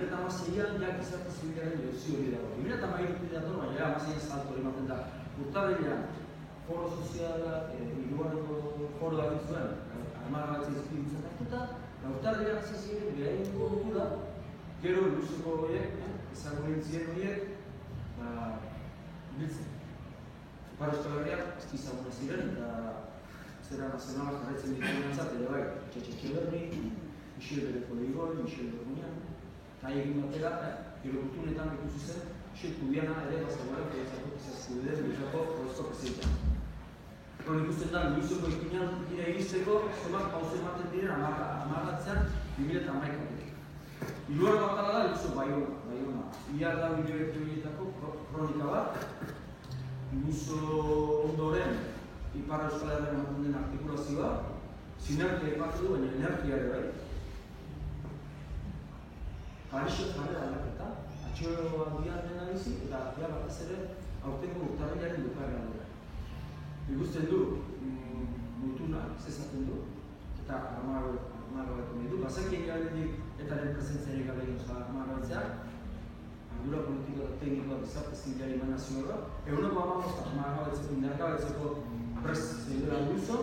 2016an ja gizarte zibilaren jauzi hori dago. 2013 dator, baina ja 16an salto hori ematen da. Urtarrilean, foro soziala, hirugarreko foro da zuen, armagabetzen izpiritzen hartuta, urtarrilean zazien behaien gogotu da, gero luzeko horiek, izango nintzien horiek, biltzen. Ipar Euskal Herriak ez dizaguna ziren, eta zera nazionala jarraitzen dituen entzat, ere bai, Txetxe Berri, Michel Berekoleigoi, Michel Bergunian, eta egin batera, gero gutunetan ikusi zen, Michel Kubiana ere bazagoaren proietzako izazkudeen Biltzako Horozko presidentean. Hor ikusten da, Luizoko ikinean dira egizteko, zemak pauze ematen diren amagatzean 2011-atik. Hirugarren bakala da, Luizo Baiona. Ia da hilabete horietako kronika bat, Luizo ondoren Ipar Euskal Herrian ematen den artikulazioa, sinergia ipatu du, baina energia ere bai. Parixo jarrera aldaketa, atxoa handian dena bizi, eta batez ere aurtengo urtarrilaren bukaeran dira. Ikusten du, gutuna, zezaten du, eta armagabeko nahi du. Bazakien gabetik etaren presentziarik gabe egin armagabetzea, ardura politiko eta teknikoa bizarte zibilari emanazioa da. Eguneko armagabetzeko, indargabetzeko prest zeidura Luizo,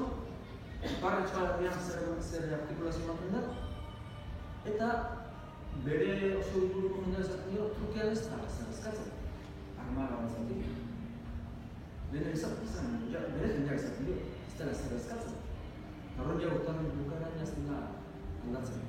Ipar Euskal Herrian zer artikulazio ematen da, eta bere oso diburu komendua ezaten dira, trukean ez da eskatzen, armagabetzatik. Lehen izan, bere jendeak izaten dira, ez dela zer eskatzen. Horren ja urtarren bukaeran ez dela aldatzen.